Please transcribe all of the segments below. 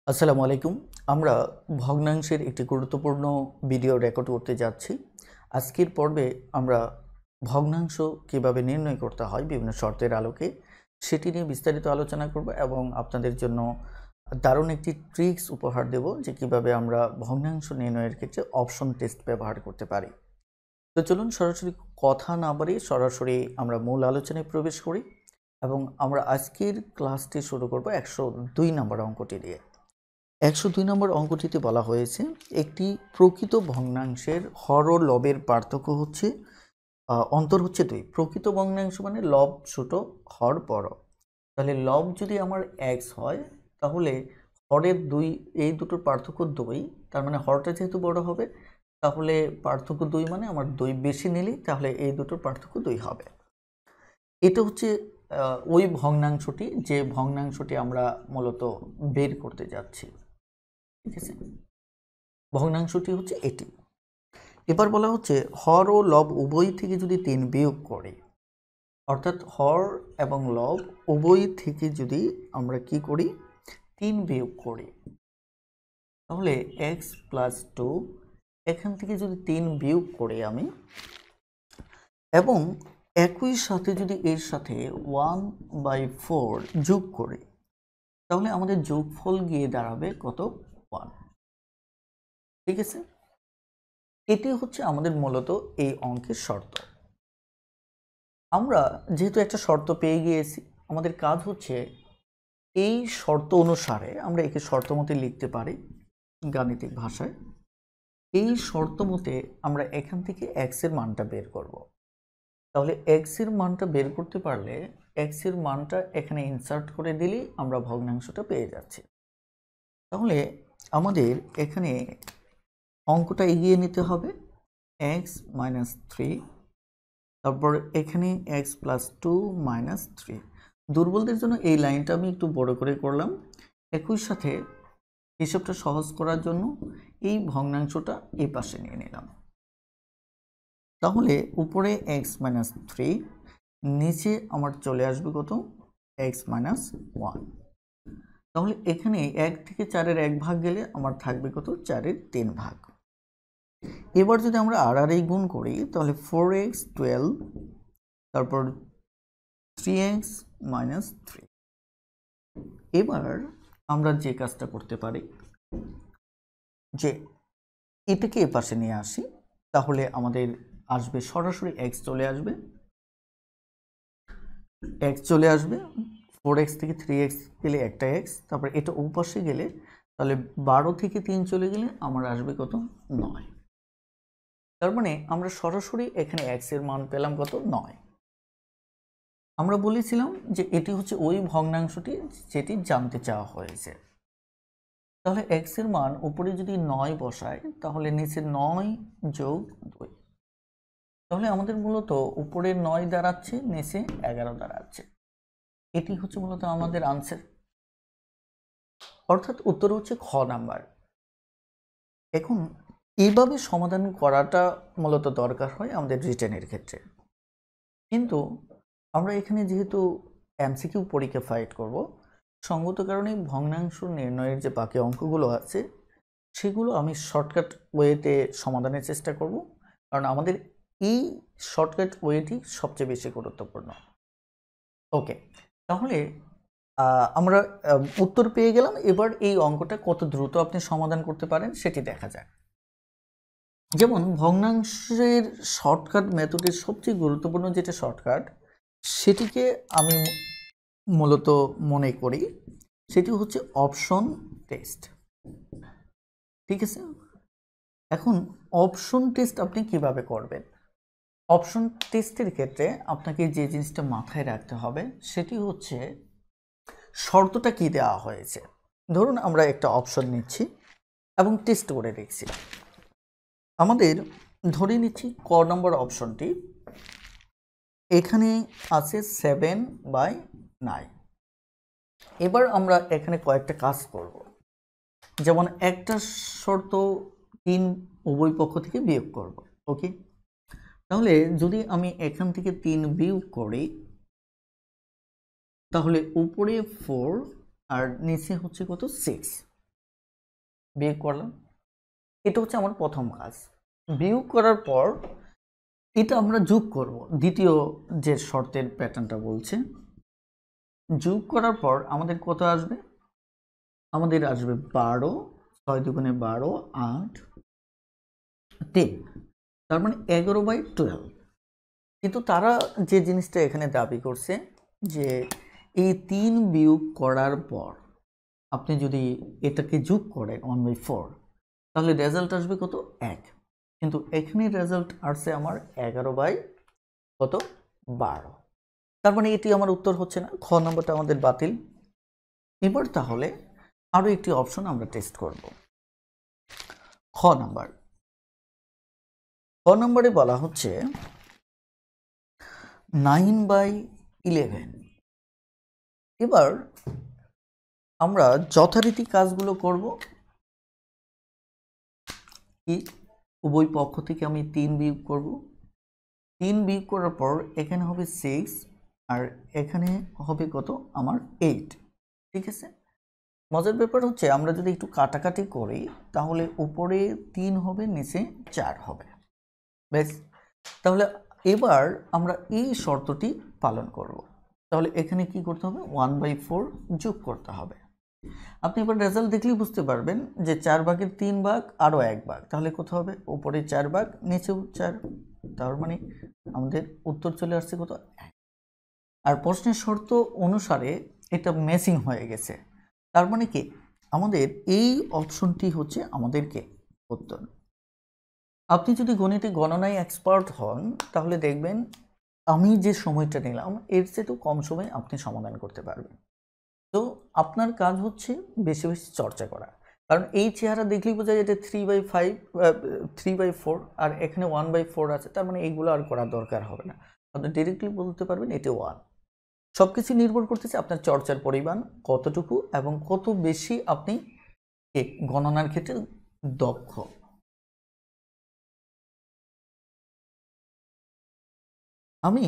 আসসালামু আলাইকুম। আমরা ভগ্নাংশের একটি গুরুত্বপূর্ণ ভিডিও রেকর্ড করতে যাচ্ছি। আজকের পর্বে আমরা ভগ্নাংশ কিভাবে নির্ণয় করতে হয় বিভিন্ন শর্তের আলোকে সেটি নিয়ে বিস্তারিত আলোচনা করব এবং আপনাদের জন্য দারুণ একটি ট্রিক্স উপহার দেব যে কিভাবে আমরা ভগ্নাংশ নির্ণয়ের ক্ষেত্রে অপশন টেস্ট ব্যবহার করতে পারি। তো চলুন সরাসরি কথা না বাড়িয়ে সরাসরি আমরা মূল আলোচনায় প্রবেশ করি এবং আমরা আজকের ক্লাসটি শুরু করব 102 নম্বর অঙ্কটি দিয়ে। 102 নম্বর অঙ্কটিতে বলা হয়েছে একটি প্রকৃত ভগ্নাংশের হর ও লবের পার্থক্য হচ্ছে অন্তর হচ্ছে 2। প্রকৃত ভগ্নাংশ মানে লব ছোট হর বড়। তাহলে লব যদি আমার x হয় তাহলে হরের 2 এই দুটোর পার্থক্য 2, তার মানে হরটা যেহেতু বড় হবে তাহলে পার্থক্য 2 মানে আমার 2 বেশি নিলে তাহলে এই দুটোর পার্থক্য 2 হবে। এটা হচ্ছে ওই ভগ্নাংশটি যে ভগ্নাংশটি আমরা মূলত বের করতে যাচ্ছি। ঠিক আছে, ভগ্নাংশটি হচ্ছে এটি। এবার বলা হচ্ছে হর ও লব উভয় থেকে যদি 3 বিয়োগ করে, অর্থাৎ হর এবং লব উভয় থেকে যদি আমরা কি করি 3 বিয়োগ করি তাহলে x + 2 এখান থেকে যদি 3 বিয়োগ করি আমি এবং একই সাথে যদি এর সাথে 1/4 যোগ করি তাহলে আমাদের যোগফল গিয়ে দাঁড়াবে কত 1। ঠিক আছে, এটি হচ্ছে আমাদের মূলত এই অঙ্কের শর্ত। আমরা যেহেতু একটা শর্ত পেয়ে গিয়েছি আমাদের কাজ হচ্ছে এই শর্ত অনুসারে আমরা একে শর্ত মতে লিখতে পারি গাণিতিক ভাষায়। এই শর্ত মতে আমরা এখান থেকে x এর মানটা বের করব। তাহলে x এর মানটা বের করতে পারলে x এর মানটা এখানে ইনসার্ট করে দিলেই আমরা ভগ্নাংশটা পেয়ে যাচ্ছি। তাহলে আমাদের এখানে অঙ্কটা এগিয়ে নিতে হবে x - 3, তারপর এখানে x + 2 - 3। দুর্বলদের জন্য এই লাইনটা আমি একটু বড় করে করলাম। একই সাথে হিসাবটা সহজ করার জন্য এই ভগ্নাংশটা এই পাশে নিয়ে নিলাম। তাহলে উপরে x - 3, নিচে আমার চলে আসবে কত x - 1। তাহলে এখানে 1 থেকে 4-এর 1 ভাগ গেলে আমার থাকবে কত 4-এর 3 ভাগ। এবার যদি আমরা আর গুণ করি তাহলে 4x 12, তারপর 3x - 3। এবার আমরা যে কাজটা করতে পারি যে এটাকে এ পাশে নিয়ে আসি, তাহলে আমাদের আসবে সরাসরি x চলে আসবে, x চলে আসবে 4x থেকে 3x গেলে একটা x, তারপর এটা ও পাশে গেলে তাহলে 12 থেকে 3 চলে গেলে আমার আসবে কত 9। তার মানে আমরা সরাসরি এখানে x এর মান পেলাম কত 9। আমরা বলেছিলাম যে এটি হচ্ছে ওই ভগ্নাংশটি যেটি জানতে চাওয়া হয়েছে। তাহলে x এর মান উপরে যদি 9 বসায় তাহলে নিচে 9 + 2, তাহলে আমাদের মূলত উপরে 9 দাঁড়াচ্ছে নিচে 11 দাঁড়াচ্ছে। এটি হচ্ছে মূলত আমাদের আনসার, অর্থাৎ উত্তর হচ্ছে খ নাম্বার। এখন এইভাবে সমাধান করাটা মূলত দরকার হয় আমাদের রিটেনের ক্ষেত্রে, কিন্তু আমরা এখানে যেহেতু এমসিকিউ পরীক্ষা ফাইট করব সঙ্গত কারণে ভগ্নাংশ নির্ণয়ের যে বাকি অঙ্কগুলো আছে সেগুলো আমি শর্টকাট ওয়েতে সমাধানের চেষ্টা করব, কারণ আমাদের এই শর্টকাট ওয়েটি সবচেয়ে বেশি গুরুত্বপূর্ণ। ওকে, তাহলে আমরা উত্তর পেয়ে গেলাম। এবার এই অঙ্কটা কত দ্রুত আপনি সমাধান করতে পারেন সেটি দেখা যাক। যেমন ভগ্নাংশের শর্টকাট মেথডের সবচেয়ে গুরুত্বপূর্ণ যেটা শর্টকাট সেটিকে আমি মূলত মনে করি সেটি হচ্ছে অপশন টেস্ট। ঠিক আছে, এখন অপশন টেস্ট আপনি কিভাবে করবেন? অপশন টেস্টের ক্ষেত্রে আপনাকে যে জিনিসটা মাথায় রাখতে হবে সেটি হচ্ছে শর্তটা কি দেওয়া হয়েছে। ধরুন আমরা একটা অপশন নিচ্ছি এবং টেস্ট করে দেখছি। আমাদের ধরে নিচ্ছি ক নম্বর অপশনটি এখানে আছে 7/9। এবার আমরা এখানে কয়েকটা কাজ করব, যেমন একটা শর্ত 3 উভয় পক্ষ থেকে বিয়োগ করব। ওকে, তাহলে যদি আমি এখান থেকে 3 বিয়োগ করি তাহলে উপরে 4 আর নিচে হচ্ছে কত 6। বিয়োগ করলাম, এটা হচ্ছে আমার প্রথম কাজ। বিয়োগ করার পর এটা আমরা যোগ করব, দ্বিতীয় যে শর্তের প্যাটার্নটা বলছে। যোগ করার পর আমাদের কত আসবে? আমাদের আসবে 12, 6 দুগুণে 12, 8, 3, তার মানে 11/12। কিন্তু তারা যে জিনিসটা এখানে দাবি করছে যে এই 3 বিয়োগ করার পর আপনি যদি এটাকে যোগ করেন 1/4, তাহলে রেজাল্ট আসবে কত? 1। কিন্তু এখানে রেজাল্ট আসছে আমার 11/12। তার মানে এটি আমার উত্তর হচ্ছে না, খ নম্বরটা আমাদের বাতিল। এবার তাহলে আরো একটি অপশন আমরা টেস্ট করব। খ নাম্বার, খ নম্বরে বলা হচ্ছে 9/11। এবার আমরা যথারীতি কাজগুলো করব। কি, উভয় পক্ষ থেকে আমি 3 বিয়োগ করব। 3 বিয়োগ করার পর এখানে হবে 6 আর এখানে হবে কত? আমার 8। ঠিক আছে, মজার ব্যাপার হচ্ছে আমরা যদি একটু কাটাকাটি করি তাহলে উপরে 3 হবে, নিচে 4 হবে। বেশ, তাহলে এবার আমরা এই শর্তটি পালন করব। তাহলে এখানে কি করতে হবে? 1/4 যোগ করতে হবে। আপনি এবার রেজাল্ট দেখলেই বুঝতে পারবেন যে 4 ভাগের 3 ভাগ আরও 1 ভাগ, তাহলে কত হবে? উপরে 4 ভাগ, নিচেও 4। তার মানে আমাদের উত্তর চলে আসছে কত? 1। আর প্রশ্নের শর্ত অনুসারে এটা ম্যাচিং হয়ে গেছে। তার মানে কি আমাদের এই অপশনটি হচ্ছে আমাদেরকে উত্তর। আপনি যদি গণিতে গণনায় এক্সপার্ট হন তাহলে দেখবেন আমি যে সময়টা নিলাম এর চেয়ে কম সময়ে আপনি সমাধান করতে পারবেন। তো আপনার কাজ হচ্ছে বেশি বেশি চর্চা করা, কারণ এই চেহারা দেখলেই বোঝা যায় এটা 3/5, 3/4 আর এখানে 1/4 আছে, তার মানে এইগুলো আর করার দরকার হবে না। আপনি ডিরেক্টলি বলতে পারবেন এটা 1। সবকিছু নির্ভর করতেছে আপনার চর্চার পরিমাণ কতটুকু এবং কত বেশি আপনি গণনার ক্ষেত্রে দক্ষ। আমি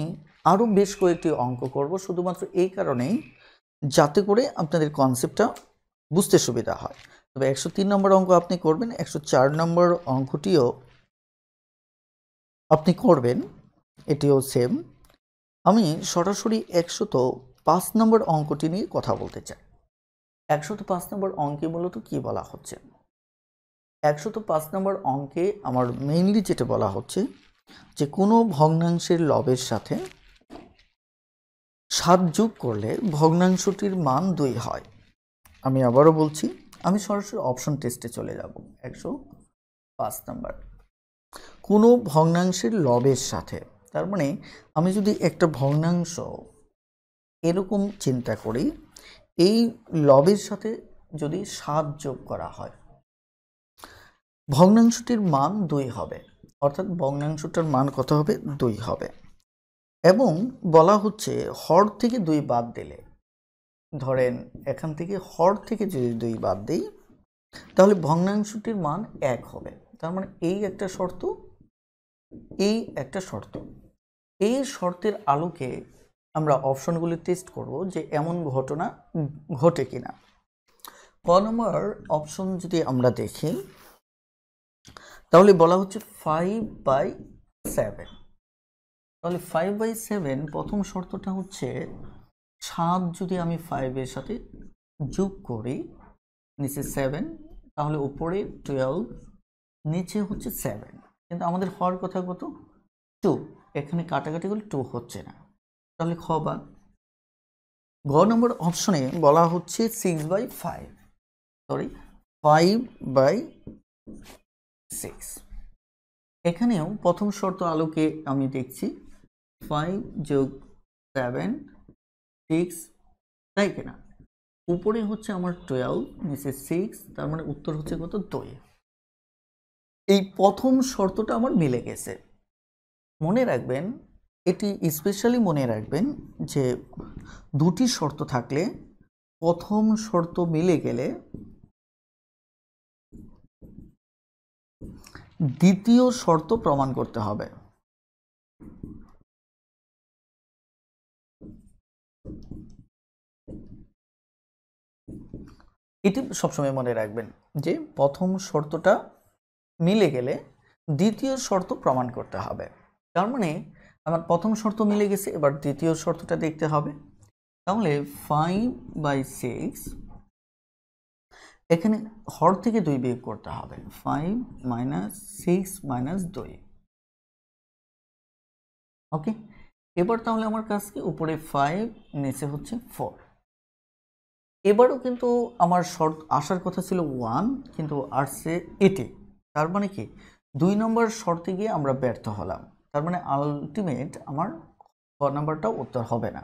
আরও বেশ কয়েকটি অঙ্ক করব শুধুমাত্র এই কারণেই যাতে করে আপনাদের কনসেপ্টটা বুঝতে সুবিধা হয়। তবে 103 নম্বর অঙ্ক আপনি করবেন, 104 নম্বর অঙ্কটিও আপনি করবেন, এটিও সেম। আমি সরাসরি 105 নম্বর অঙ্কটি নিয়ে কথা বলতে চাই। 105 নম্বর অঙ্কে মূলত কি বলা হচ্ছে? 105 নম্বর অঙ্কে আমার মেইনলি যেটা বলা হচ্ছে যে কোনো ভগ্নাংশের লবের সাথে 7 যোগ করলে ভগ্নাংশটির মান 2 হয়। আমি আবারও বলছি, আমি সরাসরি অপশন টেস্টে চলে যাব। 105 নাম্বার, কোনো ভগ্নাংশের লবের সাথে, তার মানে আমি যদি একটা ভগ্নাংশ এরকম চিন্তা করি, এই লবের সাথে যদি 7 যোগ করা হয় ভগ্নাংশটির মান 2 হবে, অর্থাৎ ভগ্নাংশটার মান কত হবে? 2 হবে। এবং বলা হচ্ছে হর থেকে 2 বাদ দিলে, ধরেন এখান থেকে হর থেকে যদি 2 বাদ দিই তাহলে ভগ্নাংশটির মান 1 হবে। তার মানে এই একটা শর্ত, এই একটা শর্ত, এই শর্তের আলোকে আমরা অপশনগুলি টেস্ট করব যে এমন ঘটনা ঘটে কিনা। ক নম্বর অপশন যদি আমরা দেখি তাহলে বলা হচ্ছে 5/7। তাহলে 5/7 প্রথম শর্তটা হচ্ছে 7 যদি আমি 5 এর সাথে যোগ করি, নিচে 7, তাহলে উপরে 12, নিচে হচ্ছে 7, কিন্তু আমাদের হওয়ার কথা কত? 2। এখানে কাটাকাটি করলে 2 হচ্ছে না, তাহলে খ বাদ। গ নম্বর অপশনে বলা হচ্ছে 6/5, সরি 5/6। এখানেও প্রথম শর্ত আলোকে আমি দেখছি 5 যোগ 7, 6, তাই কিনা? উপরে হচ্ছে আমার 12, নিচে 6, তার মানে উত্তর হচ্ছে কত? 2। এই প্রথম শর্তটা আমার মিলে গেছে। মনে রাখবেন, এটি স্পেশালি মনে রাখবেন যে দুটি শর্ত থাকলে প্রথম শর্ত মিলে গেলে দ্বিতীয় শর্ত প্রমাণ করতে হবে। এটি সবসময় মনে রাখবেন যে প্রথম শর্তটা মিলে গেলে দ্বিতীয় শর্ত প্রমাণ করতে হবে। তার মানে আমার প্রথম শর্ত মিলে গেছে, এবার দ্বিতীয় শর্তটা দেখতে হবে। তাহলে 5/6, এখানে হর থেকে 2 বিয়োগ করতে হবে, 5 - 6 - 2। ওকে, এবার তাহলে আমার কাজ কি, উপরে 5 নিচে হচ্ছে 4। এবারও কিন্তু আমার শর্ত আসার কথা ছিল 1, কিন্তু আসছে 80। তার মানে কি 2 নম্বর শর্তে গিয়ে আমরা ব্যর্থ হলাম। তার মানে আলটিমেট আমার গ নাম্বারটাও উত্তর হবে না।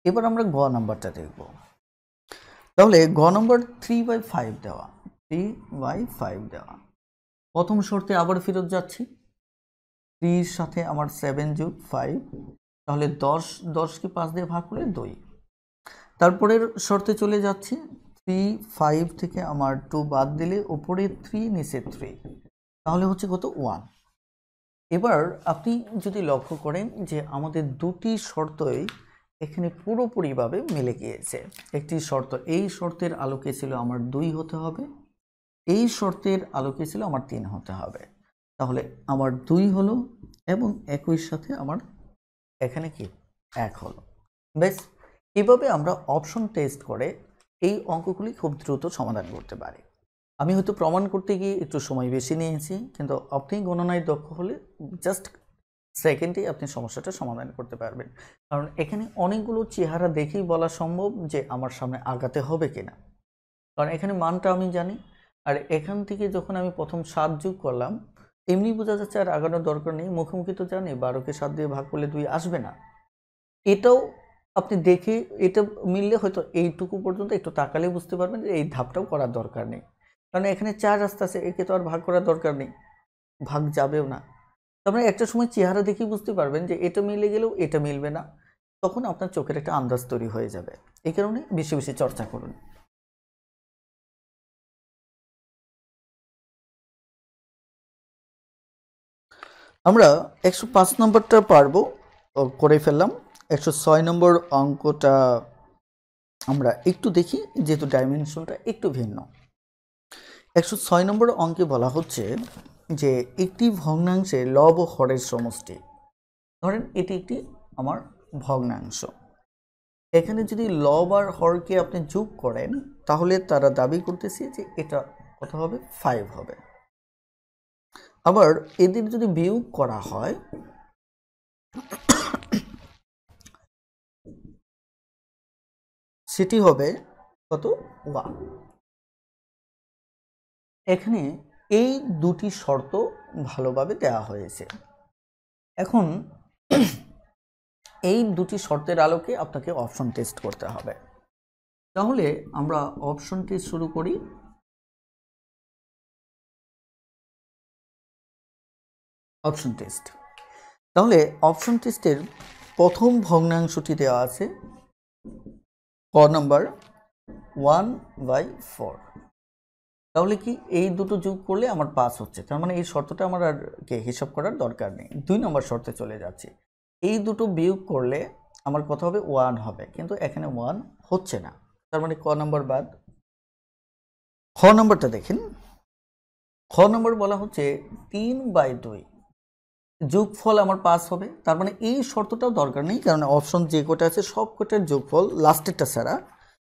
এবার আমরা গ নাম্বারটা দেখব। তাহলে গ নম্বর 3/5 দেওয়া, 3/5 দেওয়া। প্রথম শর্তে আবার ফেরত যাচ্ছি, 3 এর সাথে আমার 7 যোগ 5, তাহলে 10কে 5 দিয়ে ভাগ করলে 2। তারপরের শর্তে চলে যাচ্ছি, 3 5 থেকে আমার 2 বাদ দিলে উপরে 3 নিচে 3, তাহলে হচ্ছে কত, 1। এবার আপনি যদি লক্ষ্য করেন যে আমাদের দুটি শর্তই এখানে পুরোপুরিভাবে মিলে গিয়েছে। একটি শর্ত, এই শর্তের আলোকে ছিল আমার 2 হতে হবে, এই শর্তের আলোকে ছিল আমার 3 হতে হবে। তাহলে আমার 2 হলো এবং একই সাথে আমার এখানে কি 1 হলো। বেশ, এভাবে আমরা অপশন টেস্ট করে এই অঙ্কগুলি খুব দ্রুত সমাধান করতে পারি। আমি হয়তো প্রমাণ করতে গিয়ে একটু সময় বেশি নিয়েছি, কিন্তু আপনি গণনায় দক্ষ হলে জাস্ট সেকেন্ডে আপনি সমস্যাটা সমাধান করতে পারবেন। কারণ এখানে অনেকগুলো চেহারা দেখেই বলা সম্ভব যে আমার সামনে আগাতে হবে কিনা, কারণ এখানে মানটা আমি জানি। আর এখান থেকে যখন আমি প্রথম 7 যোগ করলাম, এমনি বোঝা যাচ্ছে আর আগানোর দরকার নেই, মুখোমুখি তো জানি 12কে 7 দিয়ে ভাগ করলে 2 আসবে না। এটাও আপনি দেখে এটা মিললে হয়তো এইটুকু পর্যন্ত একটু তাকালে বুঝতে পারবেন যে এই ধাপটাও করার দরকার নেই, কারণ এখানে 4 রাস্তা আছে, একে তো আর ভাগ করার দরকার নেই, ভাগ যাবেও না। তারপরে একটা সময় চেহারা দেখেই বুঝতে পারবেন যে এটা মিলে গেলেও এটা মিলবে না, তখন আপনার চোখের একটা আন্দাজ তৈরি হয়ে যাবে। এই কারণে বেশি বেশি চর্চা করুন। আমরা 105 নম্বরটা পারবো, করে ফেললাম। 106 নম্বর অঙ্কটা আমরা একটু দেখি, যেহেতু ডাইমেনশনটা একটু ভিন্ন। 106 নম্বর অঙ্কে বলা হচ্ছে যে একটি ভগ্নাংশে লব ও হরের সমষ্টি। ধরেন এটি একটি আমার ভগ্নাংশ, এখানে যদি লব আর হরকে আপনি যোগ করেন তাহলে তারা দাবি করতেছে যে এটা কত হবে, 5 হবে। আবার এদের যদি বিয়োগ করা হয় সেটি হবে কত, 1। এখানে এই দুটি শর্ত ভালোভাবে দেওয়া হয়েছে। এখন এই দুটি শর্তের আলোকে আপনাকে অপশন টেস্ট করতে হবে। তাহলে আমরা অপশন টেস্ট শুরু করি। অপশন টেস্ট, তাহলে অপশন টেস্টের প্রথম ভগ্নাংশটি দেওয়া আছে ক নাম্বার 1/4। তাহলে কি এই দুটো যোগ করলে আমার 5 হচ্ছে, তার মানে এই শর্তটা আমার আর হিসাব করার দরকার নেই। 2 নম্বর শর্তে চলে যাচ্ছি, এই দুটো বিয়োগ করলে আমার কত হবে, 1 হবে, কিন্তু এখানে 1 হচ্ছে না, তার মানে ক নাম্বার বাদ। খ নাম্বারটা দেখেন, খ নাম্বার বলা হচ্ছে 3/2 যোগফল আমার 5 হবে, তার মানে এই শর্তটাও দরকার নেই, কারণ অপশন যে কটা আছে সব কটার যোগফল লাস্টেরটা ছাড়া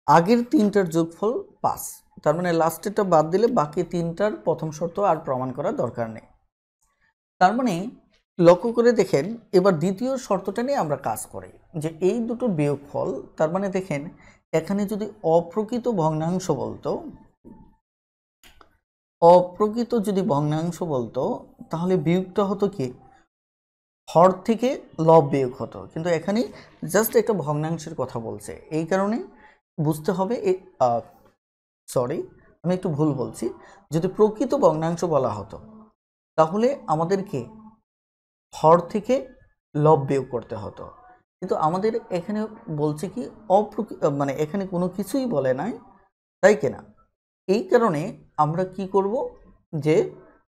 আগের 3টার যোগফল 5, তার মানে লাস্টেরটা বাদ দিলে বাকি 3টার প্রথম শর্ত আর প্রমাণ করার দরকার নেই। তার মানে লক্ষ্য করে দেখেন, এবার দ্বিতীয় শর্তটা নিয়ে আমরা কাজ করি যে এই দুটো বিয়োগফল, তার মানে দেখেন এখানে যদি অপ্রকৃত ভগ্নাংশ বলতো, অপ্রকৃত যদি ভগ্নাংশ বলতো তাহলে বিয়োগটা হতো কি, হর থেকে লব বিয়োগ হতো, কিন্তু এখানে জাস্ট একটা ভগ্নাংশের কথা বলছে, এই কারণে বুঝতে হবে সরি আমি একটু ভুল বলছি, যদি প্রকৃত ভগ্নাংশ বলা হতো তাহলে আমাদেরকে হর থেকে লব বিয়োগ করতে হতো, কিন্তু আমাদের এখানে বলছে কি মানে এখানে কোনো কিছুই বলে নাই, তাই কিনা? এই কারণে আমরা কি করব, যে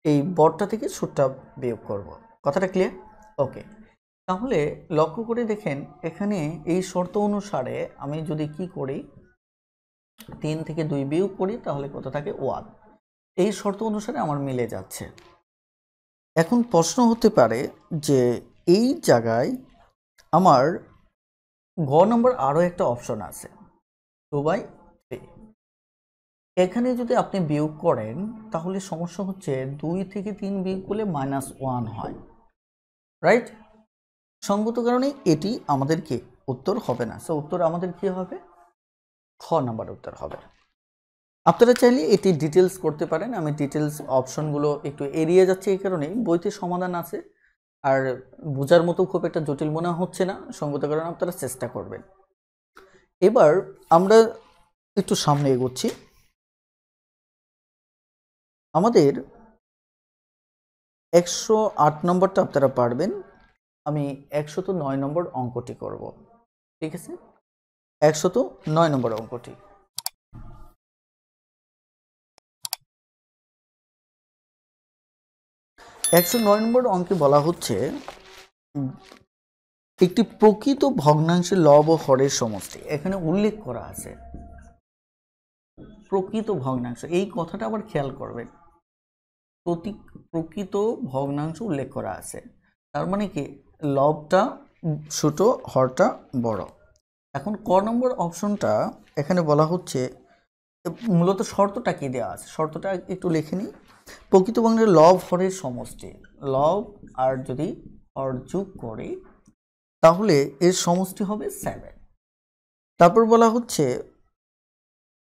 এই বড়টা থেকে ছোটটা বিয়োগ করব। কথাটা ক্লিয়ার? ওকে, তাহলে লক্ষ্য করে দেখেন এখানে এই শর্ত অনুসারে আমি যদি কি করি, 3 থেকে 2 বিয়োগ করি তাহলে কত থাকে 1। এই শর্ত অনুসারে আমার মিলে যাচ্ছে। এখন প্রশ্ন হতে পারে যে এই জায়গায় আমার গ নম্বর আরও একটা অপশন আছে 2/3। এখানে যদি আপনি বিয়োগ করেন তাহলে সমস্যা হচ্ছে 2 থেকে 3 বিয়োগ করলে -1 হয়, রাইট? সঙ্গত কারণে এটি আমাদের কি উত্তর হবে না। সো উত্তর আমাদের কি হবে? খ নাম্বার উত্তর হবে। আপনারা চাইলে এটি ডিটেলস করতে পারেন। আমি ডিটেলস অপশনগুলো একটু এড়িয়ে যাচ্ছি এই কারণে, বইতে সমাধান আছে আর বোঝার মতো খুব একটা জটিল মনে হচ্ছে না, সঙ্গত কারণে আপনারা চেষ্টা করবেন। এবার আমরা একটু সামনে এগোচ্ছি। আমাদের 108 নম্বরটা আপনারা পারবেন। আমি 109 নম্বর অঙ্কটি করব, ঠিক আছে? 109 নম্বর অঙ্কটি। একশো 9 নম্বর অঙ্কে বলা হচ্ছে একটি প্রকৃত ভগ্নাংশের লব ও হরের সমষ্টি। এখানে উল্লেখ করা আছে প্রকৃত ভগ্নাংশ, এই কথাটা আবার খেয়াল করবেন। প্রকৃত ভগ্নাংশ উল্লেখ করা আছে, তার মানে কি লবটা ছোট হরটা বড়। এখন ক নম্বর অপশনটা এখানে বলা হচ্ছে মূলত শর্তটা কি দেওয়া আছে, শর্তটা একটু লিখে নিই। প্রকৃত ভগ্নাংশের লব হরের সমষ্টি, লব আর যদি হর যোগ করি তাহলে এর সমষ্টি হবে 7। তারপর বলা হচ্ছে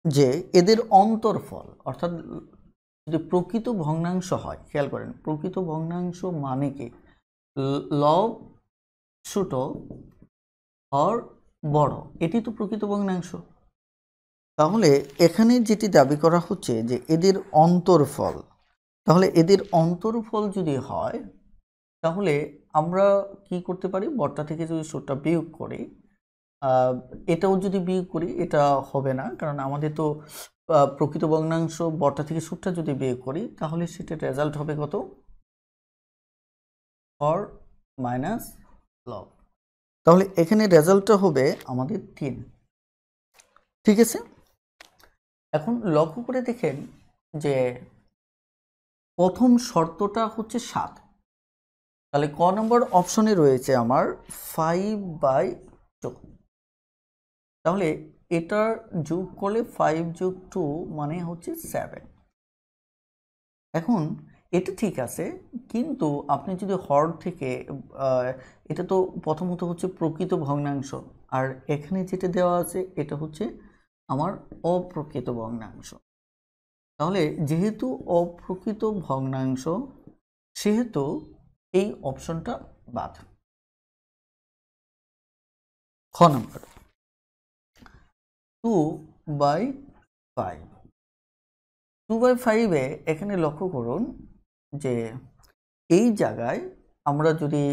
যে এদের অন্তরফল, অর্থাৎ যদি প্রকৃত ভগ্নাংশ হয়, খেয়াল করেন প্রকৃত ভগ্নাংশ মানে কি লব ছোট হর বড়, এটি তো প্রকৃত ভগ্নাংশ। তাহলে এখানে যেটি দাবি করা হচ্ছে যে এদের অন্তরফল, তাহলে এদের অন্তরফল যদি হয় তাহলে আমরা কি করতে পারি, বড়টা থেকে যদি ছোটটা বিয়োগ করি, এটাও যদি বিয়োগ করি এটা হবে না, কারণ আমাদের তো প্রকৃত ভগ্নাংশ বড়টা থেকে ছোটটা যদি বিয়োগ করি তাহলে সেটার রেজাল্ট হবে কত, হর মাইনাস লব। তাহলে এখানে রেজাল্টটা হবে আমাদের 3, ঠিক আছে? এখন লক্ষ্য করে দেখেন যে প্রথম শর্তটা হচ্ছে 7, তাহলে ক নম্বর অপশনে রয়েছে আমার 5/2, তাহলে এটার যোগ করলে 5 যোগ 2 মানে হচ্ছে 7। এখন এটা ঠিক আছে, কিন্তু আপনি যদি হর থেকে এটা তো প্রথমত হচ্ছে প্রকৃত ভগ্নাংশ, আর এখানে যেটা দেওয়া আছে এটা হচ্ছে আমার অপ্রকৃত ভগ্নাংশ। তাহলে যেহেতু অপ্রকৃত ভগ্নাংশ সেহেতু এই অপশনটা বাদ। খ নম্বর 2/5, 2/5-এ এখানে লক্ষ্য করুন যে এই জায়গায় আমরা যদি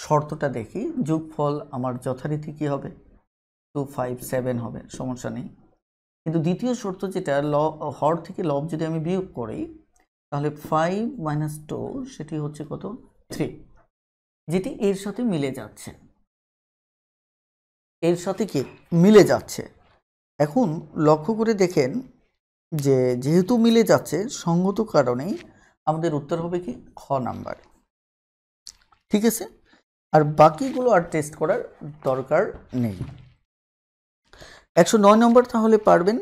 শর্তটা দেখি যোগফল আমার যথারীতি কি হবে, 257 হবে, সমস্যা নেই। কিন্তু দ্বিতীয় শর্ত যেটা হর থেকে লব যদি আমি বিয়োগ করি তাহলে 5 - 2 সেটি হচ্ছে কত, 3, যেটি এর সাথে মিলে যাচ্ছে, এর সাথে কি মিলে যাচ্ছে। এখন লক্ষ্য করে দেখেন যে যেহেতু মিলে যাচ্ছে সঙ্গত কারণেই আমাদের উত্তর হবে কি খ নাম্বার, ঠিক আছে? আর বাকিগুলো আর টেস্ট করার দরকার নেই। 109 নম্বর তাহলে পারবেন।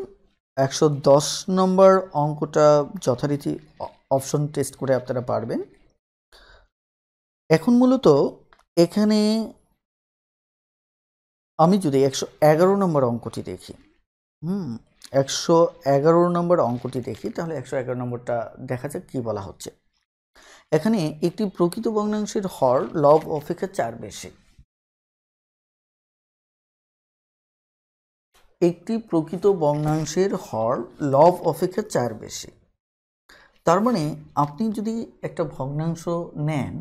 110 নম্বর অঙ্কটা যথারীতি অপশন টেস্ট করে আপনারা পারবেন। এখন মূলত এখানে আমি যদি 111 নম্বর অঙ্কটি দেখি, 111 নম্বর অঙ্কটি দেখি, তাহলে 111 নম্বরটা দেখা যাক কি বলা হচ্ছে। এখানে একটি প্রকৃত ভগ্নাংশের হর লব অপেক্ষা 4 বেশি। একটি প্রকৃত ভগ্নাংশের হর লব অপেক্ষা 4 বেশি, তার মানে আপনি যদি একটা ভগ্নাংশ নেন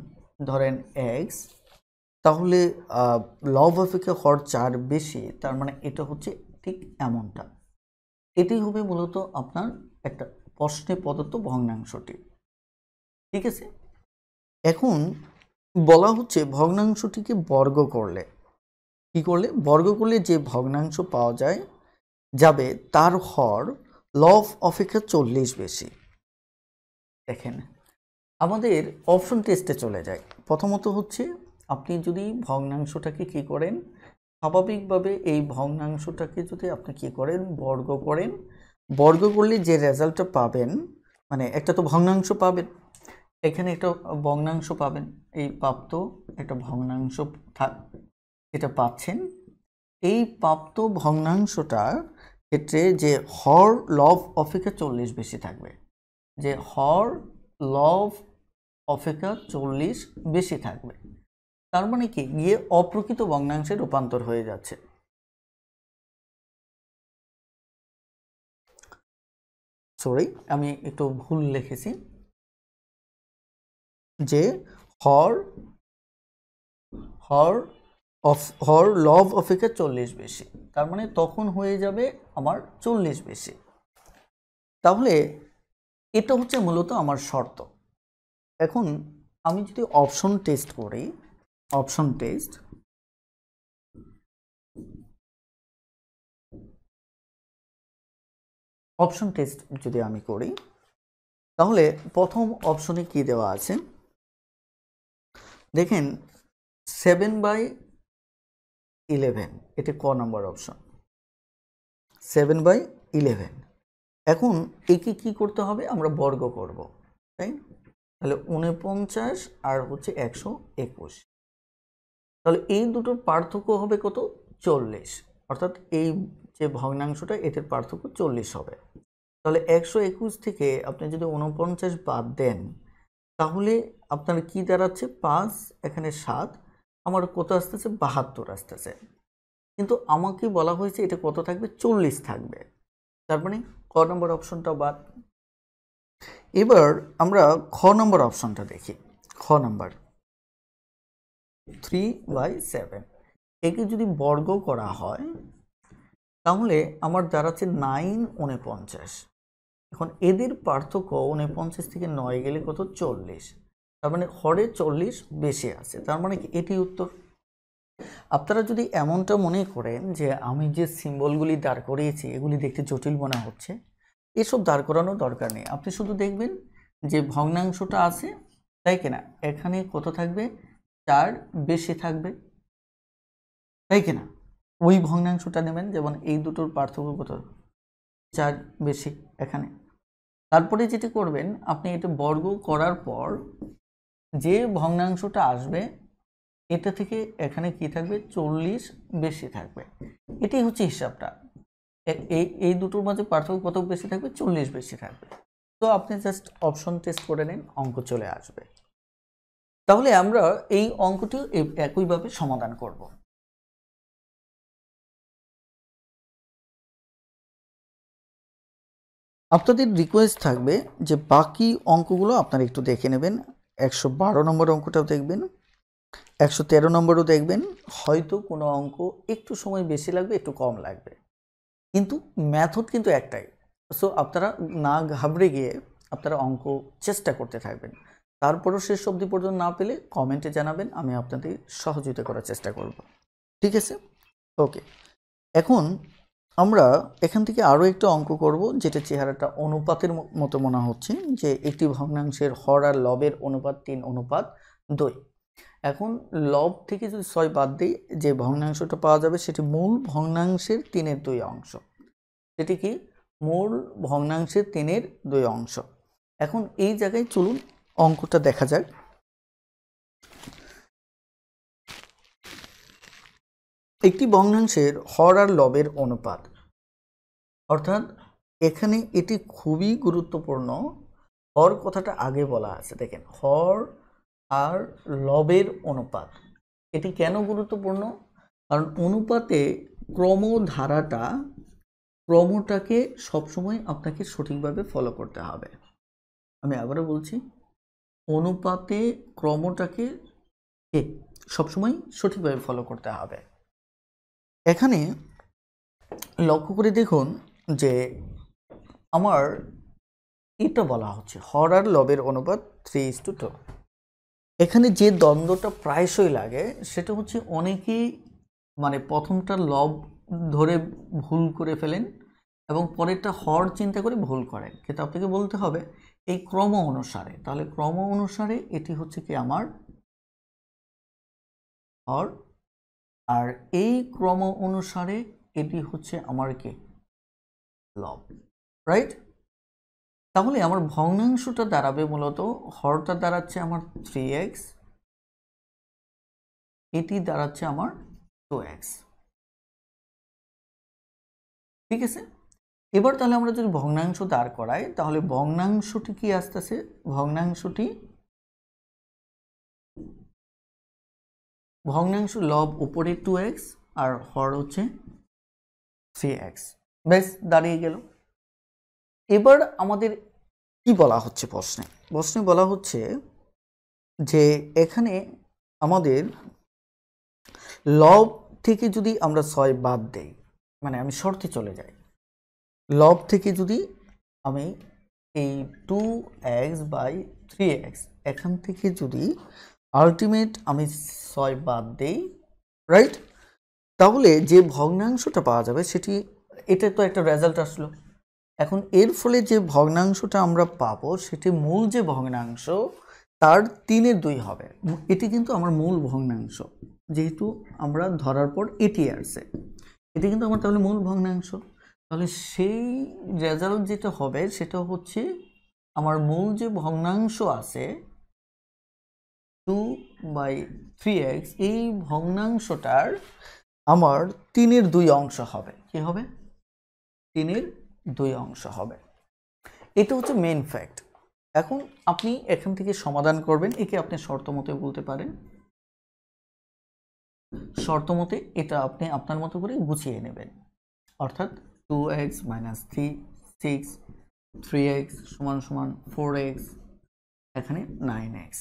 ধরেন x, তাহলে লব অপেক্ষা হর 4 বেশি, তার মানে এটা হচ্ছে ঠিক এমনটা। এটাই হবে মূলত আপনার একটা প্রশ্নে প্রদত্ত ভগ্নাংশটি, ঠিক আছে? এখন বলা হচ্ছে ভগ্নাংশটিকে বর্গ করলে, কি করলে, বর্গ করলে যে ভগ্নাংশ পাওয়া যায় যাবে তার হর লব অপেক্ষা 40 বেশি। দেখেন আমাদের অপশন টেস্টে চলে যায়। প্রথমত হচ্ছে আপনি যদি ভগ্নাংশটাকে কি করেন, স্বাভাবিকভাবে এই ভগ্নাংশটাকে যদি আপনি কি করেন বর্গ করেন, বর্গ করলে যে রেজাল্টটা পাবেন, মানে একটা তো ভগ্নাংশ পাবেন, এখানে একটা ভগ্নাংশ পাবেন, এই প্রাপ্ত একটা ভগ্নাংশ এটা পাচ্ছেন। এই প্রাপ্ত ভগ্নাংশটার ক্ষেত্রে যে হর লব অপেক্ষা 40 বেশি থাকবে, যে হর লব অপেক্ষা 40 বেশি থাকবে, তার মানে কি গিয়ে অপ্রকৃত ভগ্নাংশে রূপান্তর হয়ে যাচ্ছে। সরি, আমি একটু ভুল লিখেছি, যে হর লব অপেক্ষা 40 বেশি, তার মানে তখন হয়ে যাবে আমার 40 বেশি। তাহলে এটা হচ্ছে মূলত আমার শর্ত। এখন আমি যদি অপশন টেস্ট করি, অপশন টেস্ট যদি আমি করি, তাহলে প্রথম অপশনে কি দেওয়া আছে দেখেন 7/11, এটা ক নম্বর অপশন, 7/11। এখন একে কি করতে হবে, আমরা বর্গ করব, তাই? তাহলে 49 আর হচ্ছে 121, তাহলে এই দুটোর পার্থক্য হবে কত, 40। অর্থাৎ এই যে ভগ্নাংশটা এদের পার্থক্য 40 হবে। তাহলে 121 থেকে আপনি যদি 49 বাদ দেন, তাহলে আপনার কি দাঁড়াচ্ছে, 5 এখানে 7, আমার কত আসতেছে, 72 আসতেছে। কিন্তু আমাকে বলা হয়েছে এটা কত থাকবে, 40 থাকবে, তার মানে ক নম্বর অপশনটা বাদ। এবার আমরা খ নম্বর অপশনটা দেখি। খ নম্বর 3/7, একে যদি বর্গ করা হয় তাহলে আমার দাঁড়াচ্ছে 9/49। এখন এদের পার্থক্য 49 থেকে 9 গেলে কত, 40, তার মানে হরে 40 বেশি আছে, তার মানে এটি উত্তর। আপনারা যদি এমনটা মনে করেন যে আমি যে সিম্বলগুলি দাঁড় করিয়েছি এগুলি দেখতে জটিল মনে হচ্ছে, এসব দাঁড় করানোর দরকার নেই। আপনি শুধু দেখবেন যে ভগ্নাংশটা আছে, তাই কিনা, এখানে কত থাকবে, 4 বেশি থাকবে, তাই কিনা, ওই ভগ্নাংশটা নেবেন, যেমন এই দুটোর পার্থক্য কত, 4 বেশি এখানে। তারপরে যেটি করবেন, আপনি এটা বর্গ করার পর যে ভগ্নাংশটা আসবে এটা থেকে এখানে কি থাকবে, 40 বেশি থাকবে। এটাই হচ্ছে হিসাবটা। এই দুটোর মাঝে পার্থক্য কত বেশি থাকবে, 40 বেশি থাকবে। তো আপনি জাস্ট অপশন টেস্ট করে নিন, অঙ্ক চলে আসবে। তাহলে আমরা এই অঙ্কটিও একইভাবে সমাধান করব। আপনাদের রিকোয়েস্ট থাকবে যে বাকি অঙ্কগুলো আপনারা একটু দেখে নেবেন। 112 নম্বর অঙ্কটাও দেখবেন, 113 নম্বরও দেখবেন। হয়তো কোনো অঙ্ক একটু সময় বেশি লাগবে, একটু কম লাগবে, কিন্তু মেথড কিন্তু একটাই। সো আপনারা না ঘাবড়ে গিয়ে আপনারা অঙ্ক চেষ্টা করতে থাকবেন। তারপরও শেষ অবধি পর্যন্ত না পেলে কমেন্টে জানাবেন, আমি আপনাদের সহযোগিতা করার চেষ্টা করব। ঠিক আছে, ওকে। এখন আমরা এখান থেকে আরও একটা অঙ্ক করব, যেটা চেহারাটা অনুপাতের মতো মনে হচ্ছে, যে একটি ভগ্নাংশের হর আর লবের অনুপাত 3:2। এখন লব থেকে যদি 6 বাদ দিই, যে ভগ্নাংশটা পাওয়া যাবে সেটি মূল ভগ্নাংশের 3/2 অংশ। সেটি কি, মূল ভগ্নাংশের 3/2 অংশ। এখন এই জায়গায় চলুন অঙ্কটা দেখা যাক। একটি ভগ্নাংশের হর আর লবের অনুপাত, অর্থাৎ এখানে এটি খুবই গুরুত্বপূর্ণ। হর কথাটা আগে বলা আছে, দেখেন হর আর লবের অনুপাত। এটি কেন গুরুত্বপূর্ণ, কারণ অনুপাতে ক্রমটাকে সবসময় আপনাকে সঠিকভাবে ফলো করতে হবে। আমি আবারও বলছি, অনুপাতে ক্রমটাকে সবসময় সঠিকভাবে ফলো করতে হবে। এখানে লক্ষ্য করে দেখুন যে আমার এটা বলা হচ্ছে হর আর লবের অনুপাত 3:2। এখানে যে দ্বন্দ্বটা প্রায়শই লাগে সেটা হচ্ছে অনেকেই মানে প্রথমটা লব ধরে ভুল করে ফেলেন, এবং পরেরটা হর চিন্তা করে ভুল করেন, কিন্তু আপনাকে বলতে হবে এই ক্রম অনুসারে। তাহলে ক্রম অনুসারে এটি হচ্ছে কি আমার হর, আর এই ক্রম অনুসারে এটি হচ্ছে আমার কি লব, রাইট? তাহলে আমার ভগ্নাংশটা দাঁড়াবে মূলত, হরটা দাঁড়াচ্ছে আমার 3x, এটি দাঁড়াচ্ছে আমার 2x, ঠিক আছে? এবার তাহলে আমরা যদি ভগ্নাংশ দাঁড় করাই, তাহলে ভগ্নাংশটি কি আসতেছে, ভগ্নাংশ লব উপরে 2x আর হর হচ্ছে 3x, বেশ দাঁড়িয়ে গেল। এবার আমাদের কি বলা হচ্ছে প্রশ্নে বলা হচ্ছে যে এখানে আমাদের লব থেকে যদি আমরা 6 বাদ দেই, মানে আমি শর্তে চলে যাই, লব থেকে যদি আমি এই 2x/3x এখান থেকে যদি আলটিমেট আমি 6 বাদ দেই, রাইট? তাহলে যে ভগ্নাংশটা পাওয়া যাবে সেটি, এটা তো একটা রেজাল্ট আসলো। এখন এর ফলে যে ভগ্নাংশটা আমরা পাবো সেটি মূল যে ভগ্নাংশ তার 3/2 হবে। এটি কিন্তু আমার মূল ভগ্নাংশ, যেহেতু আমরা ধরার পর এটি আসছে, এটি কিন্তু আমার তাহলে মূল ভগ্নাংশ। তাহলে সেই রেজাল্ট যেটা হবে সেটা হচ্ছে আমার মূল যে ভগ্নাংশ আছে 2/3x, এই ভগ্নাংশটার আমার 3/2 অংশ হবে। কি হবে? 3/2 অংশ হবে। এটা হচ্ছে মেইন ফ্যাক্ট। এখন আপনি এখান থেকে সমাধান করবেন, একে আপনি শর্ত মতে বলতে পারেন, শর্ত মতে এটা আপনি আপনার মতো করে গুছিয়ে নেবেন। অর্থাৎ 2x - 3 6 3x = 4x, এখানে 9x।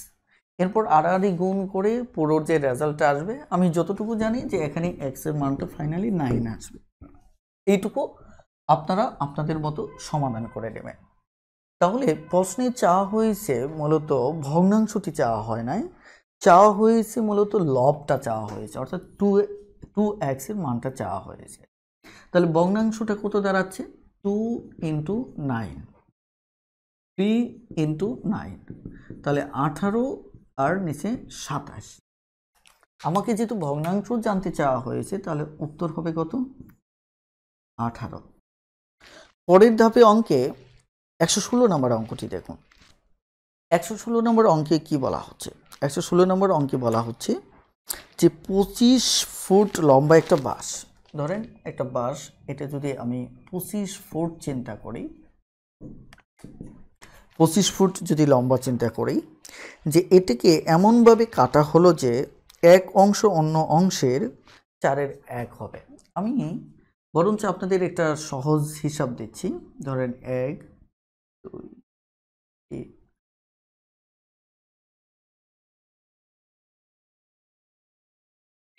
এরপর আড়াআড়ি গুণ করে পুরো যে রেজাল্টটা আসবে, আমি যতটুকু জানি যে এখানে x এর মানটা ফাইনালি 9 আসবে। এইটুকু আপনারা আপনাদের মতো সমাধান করে নেবেন। তাহলে প্রশ্নে চাওয়া হয়েছে মূলত ভগ্নাংশটি চাওয়া হয় নাই, চাওয়া হয়েছে মূলত লবটা চাওয়া হয়েছে, অর্থাৎ 2x এর মানটা চাওয়া হয়েছে। তাহলে ভগ্নাংশটা কত দাঁড়াচ্ছে? 2 × 9, 3 × 9, তাহলে 18 আর নিচে 27। আমাকে যেহেতু ভগ্নাংশ জানতে চাওয়া হয়েছে, তাহলে উত্তর হবে কত? 18। পরের ধাপে অঙ্কে 116 নম্বর অঙ্কটি দেখুন। 116 নম্বর অঙ্কে কি বলা হচ্ছে? 116 নম্বর অঙ্কে বলা হচ্ছে যে 25 ফুট লম্বা একটা বাঁশ, ধরেন একটা বাঁশ, এটা যদি আমি 25 ফুট চিন্তা করি, 25 ফুট যদি লম্বা চিন্তা করি, যে এটাকে এমনভাবে কাটা হলো যে এক অংশ অন্য অংশের 4/1 হবে। আমি বরঞ্চ আপনাদের একটা সহজ হিসাব দিচ্ছি, ধরেন 1 2 3,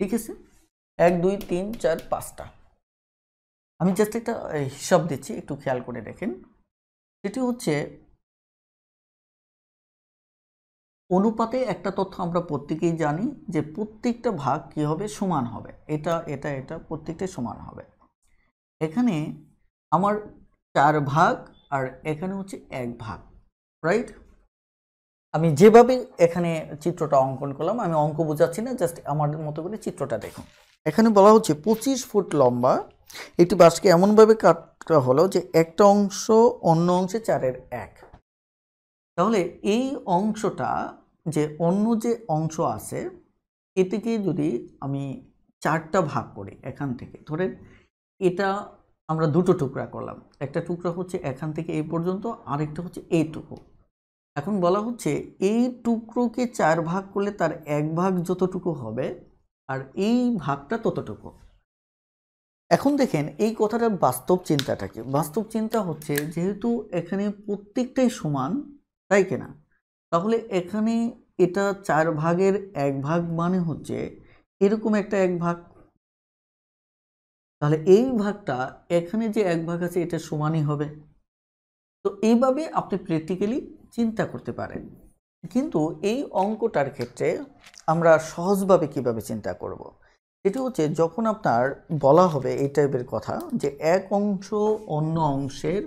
ঠিক আছে, 1 2 3 4 5টা। আমি জাস্ট একটা হিসাব দিচ্ছি, একটু খেয়াল করে দেখেন। সেটি হচ্ছে অনুপাতে একটা তথ্য আমরা প্রত্যেকেই জানি যে প্রত্যেকটা ভাগ কি হবে? সমান হবে। এটা এটা এটা প্রত্যেকটাই সমান হবে। এখানে আমার 4 ভাগ আর এখানে হচ্ছে 1 ভাগ, রাইট? আমি যেভাবে এখানে চিত্রটা অঙ্কন করলাম, আমি অঙ্ক বোঝাচ্ছি না, জাস্ট আমার মতো করে চিত্রটা দেখুন। এখানে বলা হচ্ছে 25 ফুট লম্বা একটি বাঁশকে এমনভাবে কাটা হলো যে একটা অংশ অন্য অংশে 4/1। তাহলে এই অংশটা, যে অন্য যে অংশ আছে, এটিকে যদি আমি 4টা ভাগ করি, এখান থেকে ধরেন এটা আমরা দুটো টুকরা করলাম, একটা টুকরা হচ্ছে এখান থেকে এই পর্যন্ত, আরেকটা হচ্ছে এইটুকু। এখন বলা হচ্ছে এই টুকরোকে 4 ভাগ করলে তার 1 ভাগ যতটুকু হবে আর এই ভাগটা ততটুকু। এখন দেখেন এই কথাটার বাস্তব চিন্তাটা কি? বাস্তব চিন্তা হচ্ছে যেহেতু এখানে প্রত্যেকটাই সমান, তাই কিনা, তাহলে এখানে এটা 4 ভাগের 1 ভাগ মানে হচ্ছে এরকম একটা 1 ভাগ। তাহলে এই ভাগটা এখানে যে 1 ভাগ আছে এটা সমানই হবে। তো এইভাবে আপনি প্র্যাকটিক্যালি চিন্তা করতে পারেন। কিন্তু এই অঙ্কটার ক্ষেত্রে আমরা সহজভাবে কিভাবে চিন্তা করব? এটি হচ্ছে যখন আপনার বলা হবে এই টাইপের কথা যে এক অংশ অন্য অংশের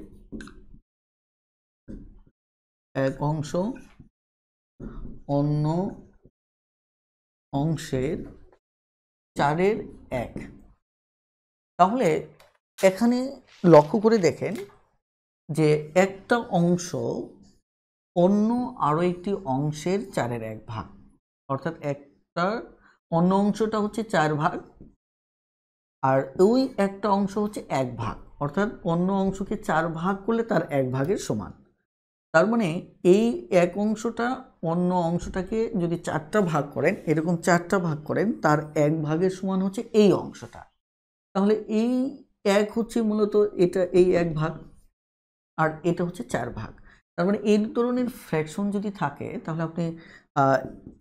অন্য অংশের 4/1। তাহলে এখানে লক্ষ্য করে দেখেন যে একটা অংশ অন্য আরো একটি অংশের 4/1 ভাগ, অর্থাৎ একটা অন্য অংশটা হচ্ছে 4 ভাগ আর ওই একটা অংশ হচ্ছে 1 ভাগ, অর্থাৎ অন্য অংশকে 4 ভাগ করলে তার 1 ভাগের সমান। তার মানে এই এক অংশটা অন্য অংশটাকে যদি 4টা ভাগ করেন, এরকম 4টা ভাগ করেন, তার 1 ভাগের সমান হচ্ছে এই অংশটা। তাহলে এই 1 হচ্ছে মূলত এটা, এই 1 ভাগ, আর এটা হচ্ছে 4 ভাগ। তার মানে এই ধরনের ফ্র্যাকশন যদি থাকে তাহলে আপনি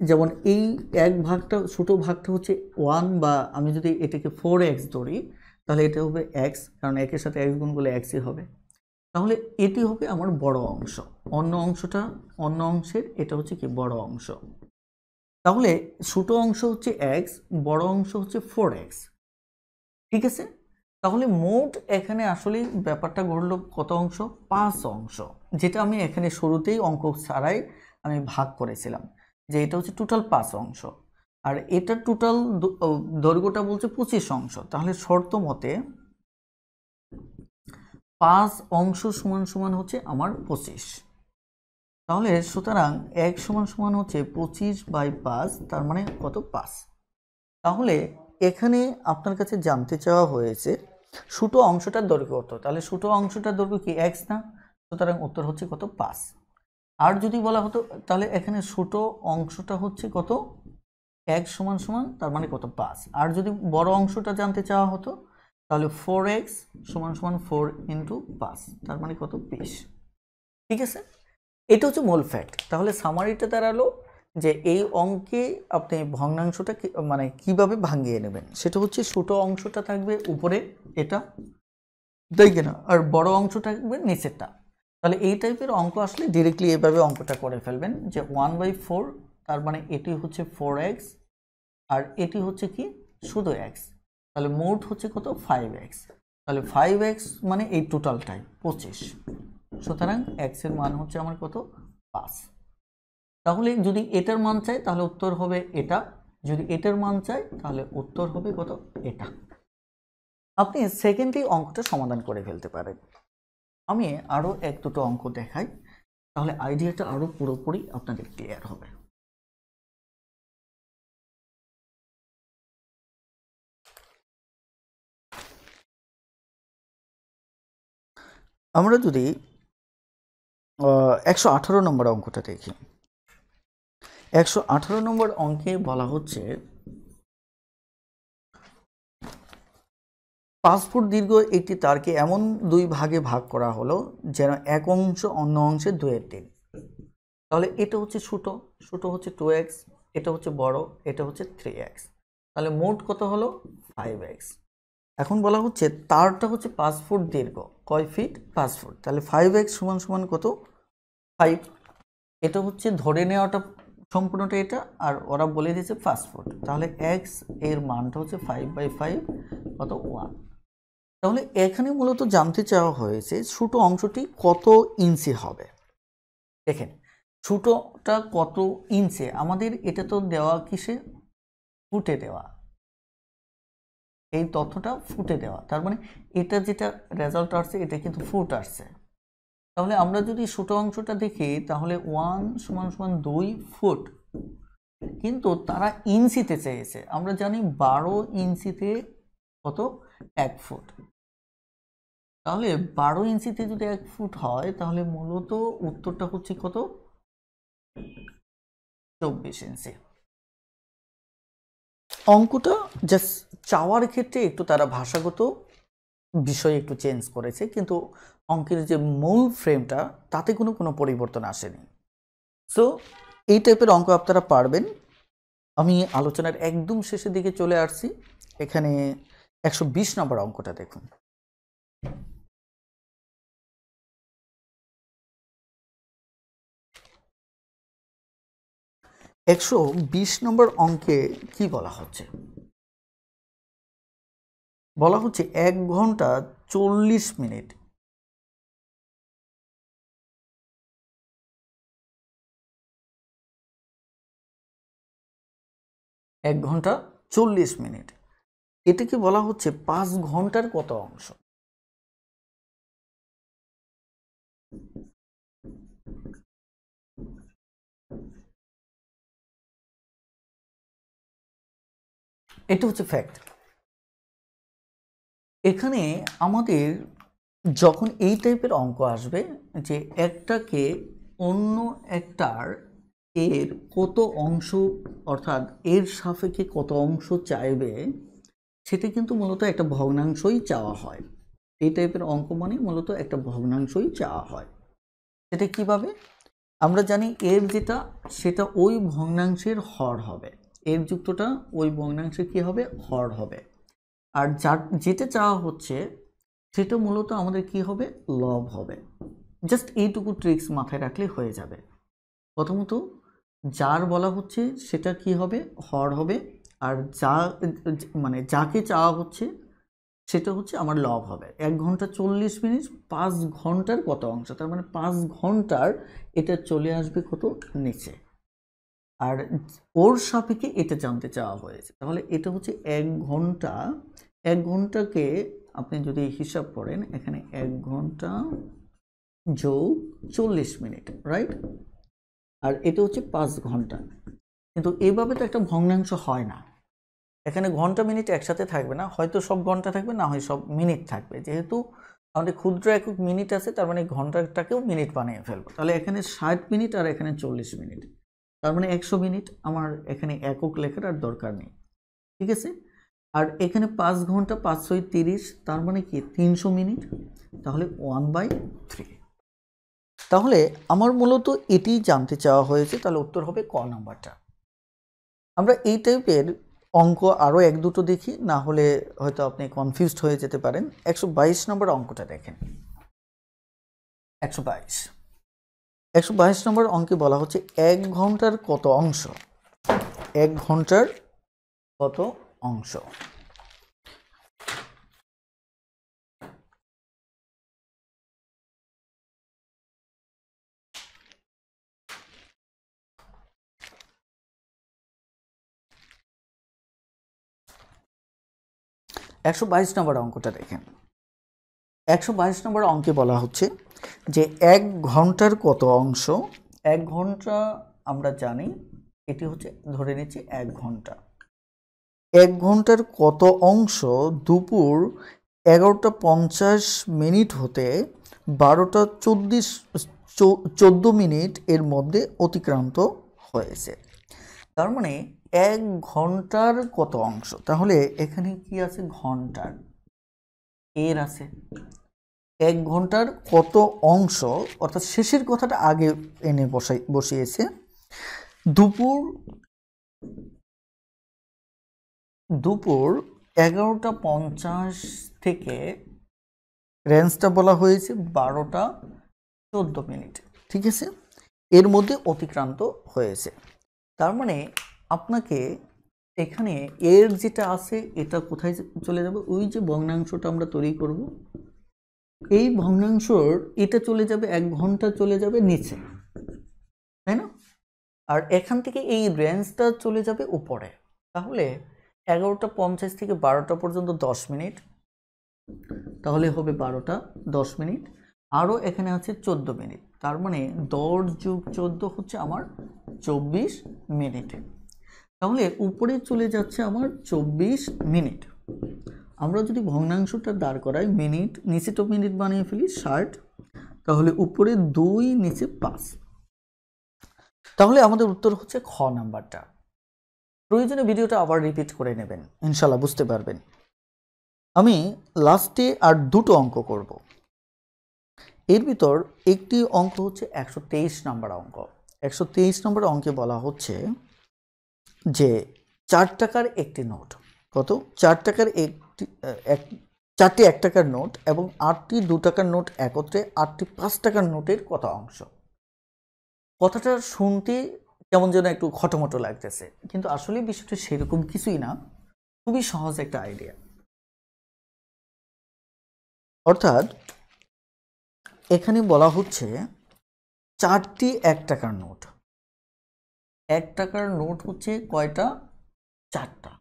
যেমন এই 1 ভাগটা, ছোট ভাগটা হচ্ছে 1, বা আমি যদি এটাকে 4x ধরি তাহলে এটা হবে x, কারণ একের সাথে x গুণ করলে xই হবে। তাহলে এটি হবে আমার বড় অংশ, অন্য অংশটা অন্য অংশের এটা হচ্ছে কি বড় অংশ। তাহলে ছোট অংশ হচ্ছে x, বড় অংশ হচ্ছে 4x। ঠিক আছে, তাহলে মোট এখানে আসলে ব্যাপারটা ঘটলো কত অংশ? 5 অংশ, যেটা আমি এখানে শুরুতেই অঙ্ক ছাড়াই আমি ভাগ করেছিলাম যে এটা হচ্ছে টোটাল 5 অংশ, আর এটা টোটাল দৈর্ঘ্যটা বলছে 25 অংশ। তাহলে শর্ত মতে 5 অংশ সমান সমান হচ্ছে আমার 25। তাহলে সুতরাং 1 সমান সমান হচ্ছে 25/5, তার মানে কত? 5। তাহলে এখানে আপনার কাছে জানতে চাওয়া হয়েছে ছোট অংশটার দৈর্ঘ্য কত। তাহলে ছোট অংশটার দৈর্ঘ্য কি x না, সুতরাং উত্তর হচ্ছে কত? 5। আর যদি বলা হতো তাহলে এখানে ছোট অংশটা হচ্ছে কত? x সমান সমান, তার মানে কত? 5। আর যদি বড় অংশটা জানতে চাওয়া হতো তাহলে 4x সমান সমান 4 × 5, তার মানে কত? 20। ঠিক আছে, এটা হচ্ছে মূল ফ্যাক্ট। তাহলে সামারিটা দাঁড়ালো যে এই অঙ্কে আপনি ভগ্নাংশটা মানে কিভাবে ভাঙিয়ে নেবেন, সেটা হচ্ছে ছোট অংশটা থাকবে উপরে, এটা তাই কিনা, আর বড় অংশ থাকবে নিচেরটা। তাহলে এই টাইপের অঙ্ক আসলে ডিরেক্টলি এভাবে অঙ্কটা করে ফেলবেন যে 1/4, তার মানে এটি হচ্ছে 4x, আর এটি হচ্ছে কি শুধু x, তাহলে মোট হচ্ছে কত? 5x। তাহলে 5x মানে এই টোটালটাই 25, সুতরাং x এর মান হচ্ছে আমার কত? 5। তাহলে যদি এটার মান চাই তাহলে উত্তর হবে এটা, যদি এটার মান চাই তাহলে উত্তর হবে কত? এটা। আপনি সেকেন্ডলি অঙ্কটা সমাধান করে ফেলতে পারেন। আমি আরো 1-2টো অঙ্ক দেখাই, তাহলে আইডিয়াটা আরো পুরোপুরি আপনাদের ক্লিয়ার হবে। আমরা যদি 118 নম্বর অঙ্কটা দেখি, 118 নম্বর অঙ্কে বলা হচ্ছে 5 ফুট দীর্ঘ একটি তারকে এমন 2 ভাগে ভাগ করা হলো যেন এক অংশ অন্য অংশের 2/3। তাহলে এটা হচ্ছে ছোট, ছোট হচ্ছে 2x, এটা হচ্ছে বড়, এটা হচ্ছে 3x। তাহলে মোট কত হলো? 5x। এখন বলা হচ্ছে তারটা হচ্ছে 5 ফুট দীর্ঘ, কয় ফিট? 5 ফুট। তাহলে 5x সমান সমান কত? 5। এটা হচ্ছে ধরে নেওয়াটা সম্পূর্ণটা এটা, আর ওরা বলে দিয়েছে 5 ফুট। তাহলে x এর মানটা হচ্ছে 5/5, কত? 1। তাহলে এখানে মূলত জানতে চাওয়া হয়েছে ছোট অংশটি কত ইঞ্চি হবে। দেখেন ছোটটা কত ইঞ্চি, আমাদের এটা তো দেওয়া কিসে? ফুটে দেওয়া, এই তথ্যটা ফুটে দেওয়া, তার মানে এটা যেটা রেজাল্ট আসছে এটা কিন্তু ফুট আসছে। তাহলে আমরা যদি ছোট অংশটা দেখি তাহলে 1 সমান সমান 2 ফুট, কিন্তু তারা ইঞ্চিতে চেয়েছে। আমরা জানি 12 ইঞ্চিতে কত? 1 ফুট। তাহলে 12 ইঞ্চিতে যদি 1 ফুট হয় তাহলে মূলত উত্তরটা হচ্ছে কত? 24 ইঞ্চি। অঙ্কটা জাস্ট চাওয়ার ক্ষেত্রে একটু তারা ভাষাগত বিষয় একটু চেঞ্জ করেছে, কিন্তু অঙ্কের যে মূল ফ্রেমটা তাতে কোনো পরিবর্তন আসেনি। সো এই টাইপের অঙ্ক আপনারা পারবেন। আমি আলোচনার একদম শেষের দিকে চলে আসছি। এখানে 120 নম্বর অঙ্কটা দেখুন। 120 নম্বর অঙ্কে কি বলা হচ্ছে? বলা হচ্ছে 1 ঘন্টা 40 মিনিট। এক ঘন্টা 40 মিনিট, এটাকে বলা হচ্ছে 5 ঘন্টার কত অংশ? এটা হচ্ছে ফ্যাক্ট। এখানে আমাদের যখন এই টাইপের অঙ্ক আসবে যে একটাকে অন্য একটার এর কত অংশ, অর্থাৎ এর সাপেক্ষে কত অংশ চাইবে, সেটা কিন্তু মূলত একটা ভগ্নাংশই চাওয়া হয়। এই টাইপের অঙ্ক মানে মূলত একটা ভগ্নাংশই চাওয়া হয়। সেটা কিভাবে? আমরা জানি এর যেটা সেটা ওই ভগ্নাংশের হর হবে, এর যুক্তটা ওই ভগ্নাংশের কি হবে? হর হবে। আর যার যেটা চাওয়া হচ্ছে সেটা মূলত আমাদের কি হবে? লব হবে। জাস্ট এইটুকু ট্রিক্স মাথায় রাখলে হয়ে যাবে। প্রথমত যার বলা হচ্ছে সেটা কি হবে? হর হবে। আর যা মানে যাকে চাওয়া হচ্ছে সেটা হচ্ছে আমার লব হবে। 1 ঘন্টা 40 মিনিট 5 ঘন্টার কত অংশ, তার মানে 5 ঘন্টার এটা চলে আসবে কত? নিচে। আর ওর সাপেক্ষে এটা জানতে চাওয়া হয়েছে, তাহলে এটা হচ্ছে 1 ঘন্টা। 1 ঘন্টাকে আপনি যদি হিসাব করেন, এখানে 1 ঘন্টা যোগ 40 মিনিট, রাইট? আর এটা হচ্ছে 5 ঘন্টা। কিন্তু এভাবে তো একটা ভগ্নাংশ হয় না। এখানে ঘন্টা মিনিট একসাথে থাকবে না, হয়তো সব ঘন্টা থাকবে, না হয় সব মিনিট থাকবে। যেহেতু আমাদের ক্ষুদ্র একক মিনিট আছে, তার মানে ঘন্টাটাকেও মিনিট বানিয়ে ফেলবো। তাহলে এখানে 60 মিনিট আর এখানে 40 মিনিট, তার মানে 100 মিনিট। আমার এখানে একক লেখার আর দরকার নেই, ঠিক আছে? আর এখানে 5 ঘন্টা 530, তার মানে কি 300 মিনিট, তাহলে 1/3। তাহলে আমার মূলত এটি জানতে চাওয়া হয়েছে, তাহলে উত্তর হবে ক নাম্বারটা। আমরা এই টাইপের অঙ্ক আরও 1-2টো দেখি, না হলে হয়তো আপনি কনফিউজড হয়ে যেতে পারেন। 122 নম্বর অঙ্কটা দেখেন। 122 নম্বর অঙ্কে বলা হচ্ছে 1 ঘন্টার কত অংশ? 1 ঘন্টার কত অংশ? একশো 22 নম্বর অঙ্কটা দেখেন। 122 নম্বর অঙ্কে বলা হচ্ছে যে 1 ঘন্টার কত অংশ? 1 ঘন্টা আমরা জানি এটি হচ্ছে, ধরে নিচ্ছি 1 ঘন্টা। 1 ঘন্টার কত অংশ দুপুর 11টা 50 মিনিট হতে 12টা 14 মিনিট এর মধ্যে অতিক্রান্ত হয়েছে। তার মানে 1 ঘন্টার কত অংশ? তাহলে এখানে কি আছে? ঘন্টার এর আছে। 1 ঘন্টার কত অংশ, অর্থাৎ শেষের কথাটা আগে এনে বসিয়েছে। দুপুর 11টা 50 থেকে রেঞ্জটা বলা হয়েছে 12টা 14 মিনিট, ঠিক আছে? এর মধ্যে অতিক্রান্ত হয়েছে। তার মানে আপনাকে এখানে এর যেটা আছে এটা কোথায় চলে যাবে? ওই যে ভগ্নাংশটা আমরা তৈরি করব, এই ভগ্নাংশর এটা চলে যাবে, 1 ঘন্টা চলে যাবে নিচে, তাই না? আর এখান থেকে এই রেঞ্জটা চলে যাবে উপরে। তাহলে 11টা 50 থেকে 12টা পর্যন্ত 10 মিনিট, তাহলে হবে 12টা 10 মিনিট। আরও এখানে আছে 14 মিনিট, তার মানে 10 যোগ 14 হচ্ছে আমার 24 মিনিট। তাহলে উপরে চলে যাচ্ছে আমার 24 মিনিট। আমরা যদি ভগ্নাংশটা দাঁড় করাই, মিনিট নিচেটা মিনিট বানিয়ে ফেলি 60, তাহলে উপরে 2 নিচে 5, তাহলে আমাদের উত্তর হচ্ছে খ নাম্বারটা। প্রয়োজনে ভিডিওটা আবার রিপিট করে নেবেন, ইনশাল্লাহ বুঝতে পারবেন। আমি লাস্টে আর 2টো অঙ্ক করব। এর ভিতর একটি অঙ্ক হচ্ছে 123 নম্বর অঙ্ক। 123 নম্বর অঙ্কে বলা হচ্ছে যে 4 টাকার একটি নোট, কত? 4 টাকার একটি 4টি 1 টাকার নোট এবং 8টি 2 টাকার নোট একত্রে 8টি 5 টাকার নোটের কত অংশ? কথাটা শুনতে কেমন যেন একটু খটোমটো লাগতেছে, কিন্তু আসলে বিষয়টা সেরকম কিছুই না, খুবই সহজ একটা আইডিয়া। অর্থাৎ এখানে বলা হচ্ছে 4টি 1 টাকার নোট। 1 টাকার নোট হচ্ছে কয়টা? 4টা।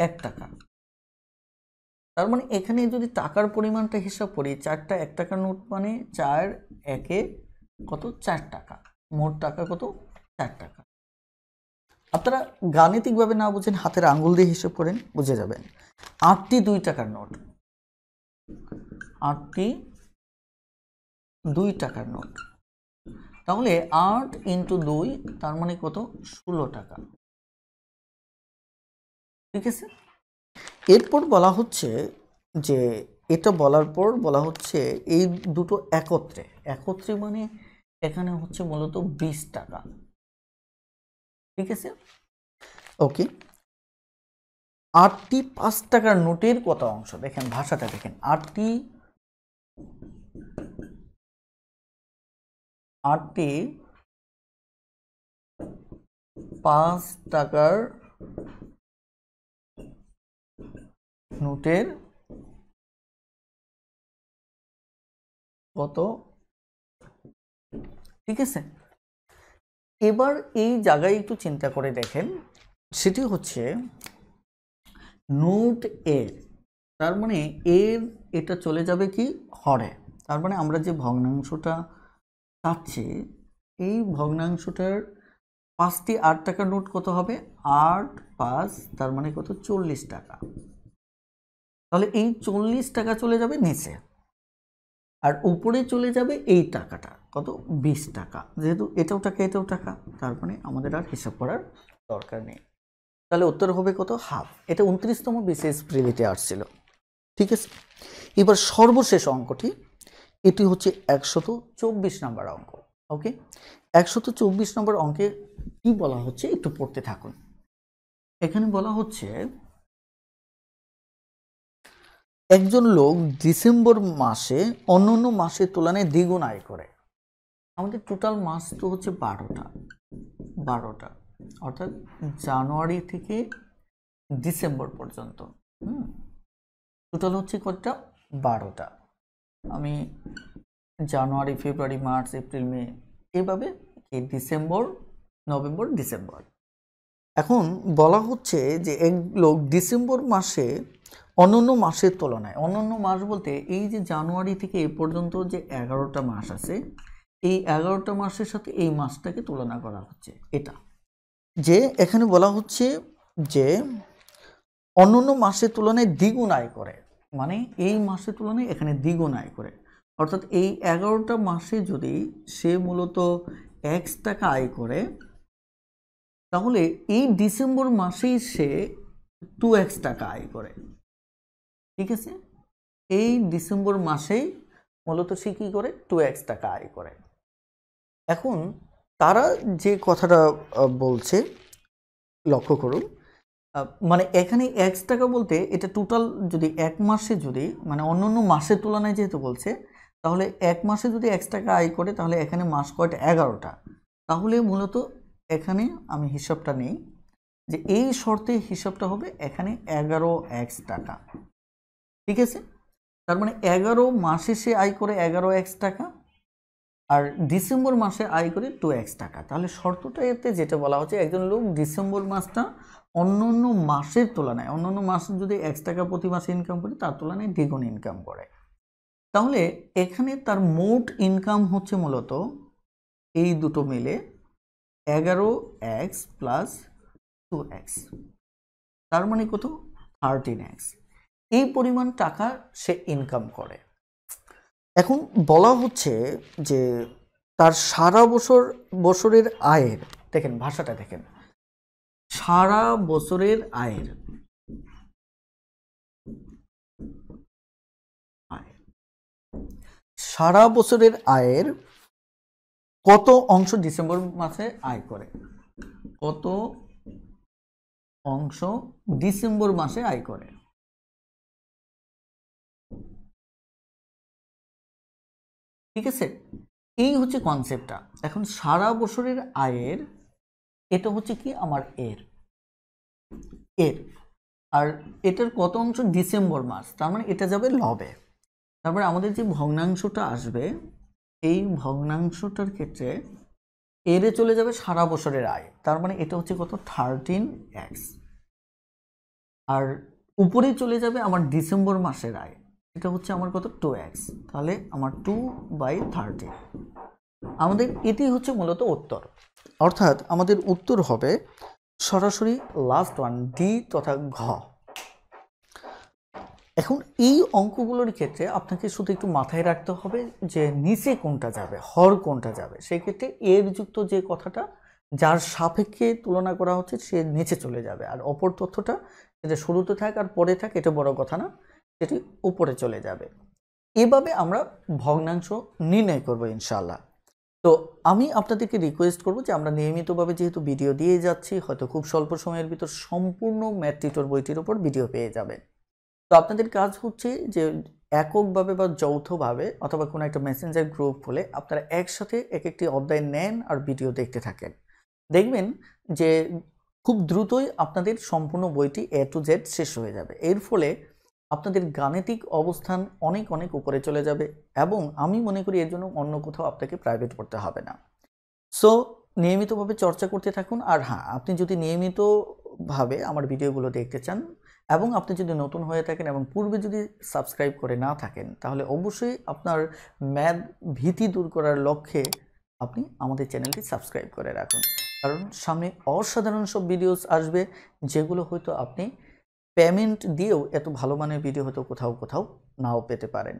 1 টাকা। তার মানে এখানে যদি টাকার পরিমাণটা হিসাব করি, 4টা 1 টাকার নোট মানে 4 একে কত? 4 টাকা। মোট টাকা কত? 4 টাকা। আপনারা গাণিতিকভাবে না বুঝেন, হাতের আঙ্গুল দিয়ে হিসাব করেন, বুঝে যাবেন। 8টি 2 টাকার নোট, 8টি 2 টাকার নোট। তাহলে 8 × 2 তার মানে কত? 16 টাকা। ঠিক আছে। এরপর বলা হচ্ছে যে এটা বলার পর বলা হচ্ছে এই দুটো একত্রে, একত্রে মানে এখানে হচ্ছে মূলত 20 টাকা। ঠিক আছে। ওকে। 8টি 5 টাকার নোটের কত অংশ? দেখেন ভাষাটা দেখেন। 8টি 5 টাকার নোটের কত? ঠিক আছে। এবার এই জায়গায় একটু চিন্তা করে দেখেন, সেটি হচ্ছে নোট এর, তার মানে এর এটা চলে যাবে কি? হরে। তার মানে আমরা যে ভগ্নাংশটা পাচ্ছি, এই ভগ্নাংশটার 5টি 8 টাকার নোট কত হবে? 8 5 তার মানে কত? 40 টাকা। তাহলে এই 40 টাকা চলে যাবে নিচে, আর উপরে চলে যাবে এই টাকাটা কত? 20 টাকা। যেহেতু এটাও টাকা এটাও টাকা, তার মানে আমাদের আর হিসাব করার দরকার নেই। তাহলে উত্তর হবে কত? হাফ। এটা 29তম বিসিএস প্রিলিতে আসছিল। ঠিক আছে। এবার সর্বশেষ অঙ্কটি, এটি হচ্ছে 124 নম্বর অঙ্ক। ওকে। 124 নম্বর অঙ্কে কি বলা হচ্ছে একটু পড়তে থাকুন। এখানে বলা হচ্ছে একজন লোক ডিসেম্বর মাসে অন্যান্য মাসের তুলনায় দ্বিগুণ আয় করে। আমাদের টোটাল মাস তো হচ্ছে 12টা, অর্থাৎ জানুয়ারি থেকে ডিসেম্বর পর্যন্ত। টোটাল হচ্ছে কতটা? 12টা। আমি জানুয়ারি ফেব্রুয়ারি মার্চ এপ্রিল মে এভাবে ডিসেম্বর নভেম্বর ডিসেম্বর। এখন বলা হচ্ছে যে এক লোক ডিসেম্বর মাসে অন্যান্য মাসের তুলনায়, অন্যান্য মাস বলতে এই যে জানুয়ারি থেকে এ পর্যন্ত যে 11টা মাস আছে, এই 11টা মাসের সাথে এই মাসটাকে তুলনা করা হচ্ছে। এটা যে এখানে বলা হচ্ছে যে অন্যান্য মাসের তুলনায় দ্বিগুণ আয় করে, মানে এই মাসের তুলনায় এখানে দ্বিগুণ আয় করে। অর্থাৎ এই 11টা মাসে যদি সে মূলত x টাকা আয় করে, তাহলে এই ডিসেম্বর মাসেই সে 2x টাকা আয় করে। ঠিক আছে। এই ডিসেম্বর মাসেই মূলত সে কি করে? 2x টাকা আয় করে। এখন তারা যে কথাটা বলছে লক্ষ্য করুন, মানে এখানে x টাকা বলতে এটা টোটাল যদি এক মাসে, যদি মানে অন্যান্য মাসের তুলনায় যেহেতু বলছে, তাহলে এক মাসে যদি x টাকা আয় করে, তাহলে এখানে মাস কয়টা? 11টা। তাহলে মূলত এখানে আমি হিসাবটা নেই যে এই শর্তে হিসাবটা হবে এখানে 11x টাকা। ঠিক আছে। তার মানে 11 মাসে সে আয় করে 11x টাকা, আর ডিসেম্বর মাসে আয় করে 2x টাকা। তাহলে শর্তটা এতে যেটা বলা হচ্ছে, একজন লোক ডিসেম্বর মাসটা অন্যান্য মাসের তুলনায়, অন্যান্য মাসে যদি x টাকা প্রতি মাসে ইনকাম করে, তার তুলনায় দ্বিগুণ ইনকাম করে। তাহলে এখানে তার মোট ইনকাম হচ্ছে মূলত এই দুটো মিলে 11x প্লাস 2x, তার মানে কত? 13x। এই পরিমাণ টাকা সে ইনকাম করে। এখন বলা হচ্ছে যে তার সারা বছরের আয়ের, দেখেন ভাষাটা দেখেন, সারা বছরের আয়ের সারা বছরের আয়ের কত অংশ ডিসেম্বর মাসে আয় করে, কত অংশ ডিসেম্বর মাসে আয় করে। ঠিক আছে। এই হচ্ছে কনসেপ্টটা। এখন সারা বছরের আয়ের এটা হচ্ছে কি? আমার এর আর এটার কত অংশ? ডিসেম্বর মাস, তার মানে এটা যাবে লবে। তারপরে আমাদের যে ভগ্নাংশটা আসবে এই ভগ্নাংশটার ক্ষেত্রে এরে চলে যাবে সারা বছরের আয়, তার মানে এটা হচ্ছে কত 13x। আর উপরে চলে যাবে আমার ডিসেম্বর মাসের আয়, এটা হচ্ছে আমার কত 2x, তাহলে আমার 2/13। আমাদের এটি হচ্ছে মূলত উত্তর, অর্থাৎ আমাদের উত্তর হবে সরাসরি লাস্ট ওয়ান ডি তথা ঘ। এখন এই অঙ্কগুলোর ক্ষেত্রে আপনাকে শুধু একটু মাথায় রাখতে হবে যে নিচে কোনটা যাবে, হর কোনটা যাবে। সেই ক্ষেত্রে এর যুক্ত যে কথাটা যার সাপেক্ষে তুলনা করা হচ্ছে সে নিচে চলে যাবে, আর অপর তথ্যটা যেটা শুরুতে থাক আর পরে থাক এটা বড় কথা না, সেটি উপরে চলে যাবে। এভাবে আমরা ভগ্নাংশ নির্ণয় করব ইনশাআল্লাহ। তো আমি আপনাদেরকে রিকোয়েস্ট করব যে আমরা নিয়মিতভাবে যেহেতু ভিডিও দিয়ে যাচ্ছি, হয়তো খুব স্বল্প সময়ের ভিতর সম্পূর্ণ ম্যাথ টিউটর বইটির উপর ভিডিও পেয়ে যাবেন। তো আপনাদের কাজ হচ্ছে যে এককভাবে বা যৌথভাবে অথবা কোনো একটা মেসেঞ্জার গ্রুপ হলে আপনারা একসাথে এক একটি অধ্যায় নেন আর ভিডিও দেখতে থাকেন। দেখবেন যে খুব দ্রুতই আপনাদের সম্পূর্ণ বইটি A to Z শেষ হয়ে যাবে। এর ফলে আপনাদের গাণিতিক অবস্থান অনেক অনেক উপরে চলে যাবে, এবং আমি মনে করি এর জন্য অন্য কোথাও আপনাকে প্রাইভেট পড়তে হবে না। সো নিয়মিতভাবে চর্চা করতে থাকুন। আর হ্যাঁ, আপনি যদি নিয়মিতভাবে আমার ভিডিওগুলো দেখতে চান এবং আপনি যদি নতুন হয়ে থাকেন এবং পূর্বে যদি সাবস্ক্রাইব করে না থাকেন, তাহলে অবশ্যই আপনার ম্যাথ ভীতি দূর করার লক্ষ্যে আপনি আমাদের চ্যানেলটি সাবস্ক্রাইব করে রাখুন, কারণ সামনে অসাধারণ সব ভিডিওস আসবে যেগুলো হয়তো আপনি পেমেন্ট দিয়েও এত ভালো মানের ভিডিও হয়তো কোথাও নাও পেতে পারেন।